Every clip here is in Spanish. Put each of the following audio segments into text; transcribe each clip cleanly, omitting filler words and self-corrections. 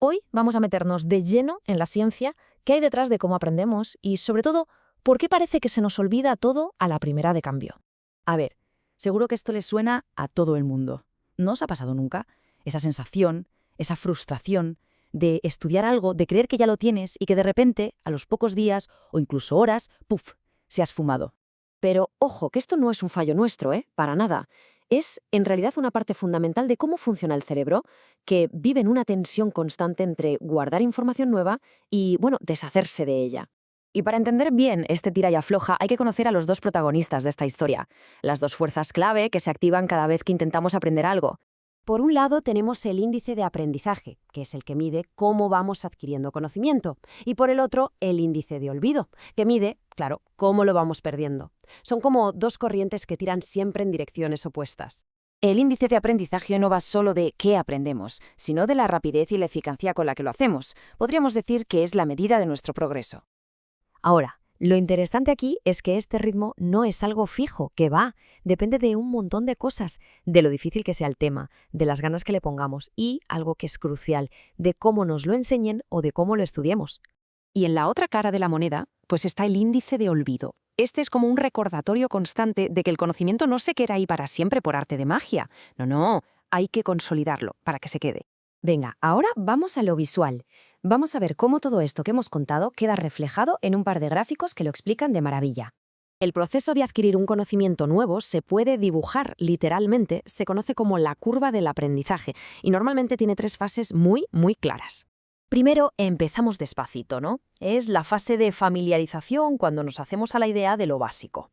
Hoy vamos a meternos de lleno en la ciencia, qué hay detrás de cómo aprendemos y, sobre todo, por qué parece que se nos olvida todo a la primera de cambio. A ver, seguro que esto le suena a todo el mundo. ¿No os ha pasado nunca? Esa sensación, esa frustración de estudiar algo, de creer que ya lo tienes y que de repente, a los pocos días o incluso horas, ¡puf!, se ha esfumado. Pero ojo, que esto no es un fallo nuestro, para nada. Es, en realidad, una parte fundamental de cómo funciona el cerebro, que vive en una tensión constante entre guardar información nueva y, bueno, deshacerse de ella. Y para entender bien este tira y afloja, hay que conocer a los dos protagonistas de esta historia, las dos fuerzas clave que se activan cada vez que intentamos aprender algo. Por un lado tenemos el índice de aprendizaje, que es el que mide cómo vamos adquiriendo conocimiento, y por el otro el índice de olvido, que mide, claro, cómo lo vamos perdiendo. Son como dos corrientes que tiran siempre en direcciones opuestas. El índice de aprendizaje no va solo de qué aprendemos, sino de la rapidez y la eficacia con la que lo hacemos. Podríamos decir que es la medida de nuestro progreso. Ahora, lo interesante aquí es que este ritmo no es algo fijo, que va, depende de un montón de cosas, de lo difícil que sea el tema, de las ganas que le pongamos y, algo que es crucial, de cómo nos lo enseñen o de cómo lo estudiemos. Y en la otra cara de la moneda, pues está el índice de olvido. Este es como un recordatorio constante de que el conocimiento no se queda ahí para siempre por arte de magia. No, hay que consolidarlo para que se quede. Venga, ahora vamos a lo visual. Vamos a ver cómo todo esto que hemos contado queda reflejado en un par de gráficos que lo explican de maravilla. El proceso de adquirir un conocimiento nuevo se puede dibujar literalmente, se conoce como la curva del aprendizaje y normalmente tiene tres fases muy claras. Primero, empezamos despacito, ¿no? Es la fase de familiarización cuando nos hacemos a la idea de lo básico.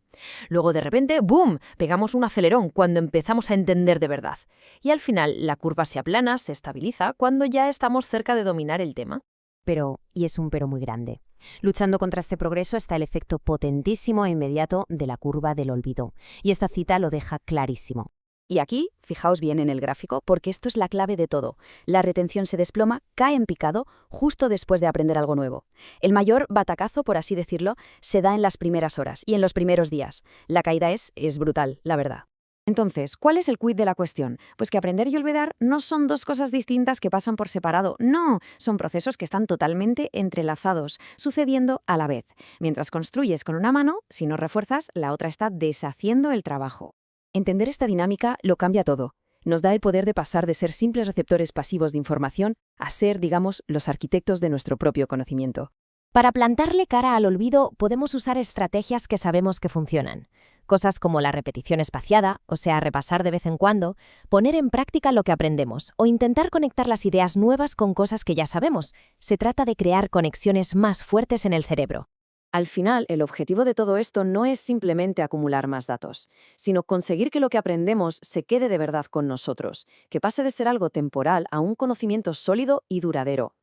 Luego, de repente, ¡boom!, pegamos un acelerón cuando empezamos a entender de verdad. Y al final, la curva se aplana, se estabiliza, cuando ya estamos cerca de dominar el tema. Pero, y es un pero muy grande. Luchando contra este progreso está el efecto potentísimo e inmediato de la curva del olvido. Y esta cita lo deja clarísimo. Y aquí, fijaos bien en el gráfico, porque esto es la clave de todo. La retención se desploma, cae en picado, justo después de aprender algo nuevo. El mayor batacazo, por así decirlo, se da en las primeras horas y en los primeros días. La caída es brutal, la verdad. Entonces, ¿cuál es el quid de la cuestión? Pues que aprender y olvidar no son dos cosas distintas que pasan por separado. No, son procesos que están totalmente entrelazados, sucediendo a la vez. Mientras construyes con una mano, si no refuerzas, la otra está deshaciendo el trabajo. Entender esta dinámica lo cambia todo. Nos da el poder de pasar de ser simples receptores pasivos de información a ser, digamos, los arquitectos de nuestro propio conocimiento. Para plantarle cara al olvido, podemos usar estrategias que sabemos que funcionan. Cosas como la repetición espaciada, o sea, repasar de vez en cuando, poner en práctica lo que aprendemos o intentar conectar las ideas nuevas con cosas que ya sabemos. Se trata de crear conexiones más fuertes en el cerebro. Al final, el objetivo de todo esto no es simplemente acumular más datos, sino conseguir que lo que aprendemos se quede de verdad con nosotros, que pase de ser algo temporal a un conocimiento sólido y duradero.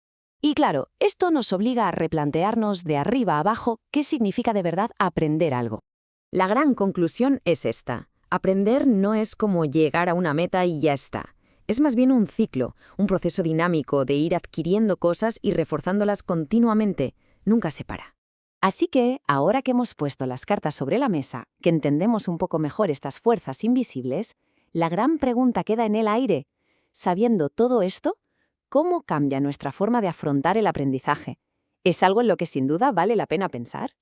Y claro, esto nos obliga a replantearnos de arriba a abajo qué significa de verdad aprender algo. La gran conclusión es esta: aprender no es como llegar a una meta y ya está. Es más bien un ciclo, un proceso dinámico de ir adquiriendo cosas y reforzándolas continuamente. Nunca se para. Así que, ahora que hemos puesto las cartas sobre la mesa, que entendemos un poco mejor estas fuerzas invisibles, la gran pregunta queda en el aire. Sabiendo todo esto, ¿cómo cambia nuestra forma de afrontar el aprendizaje? ¿Es algo en lo que sin duda vale la pena pensar?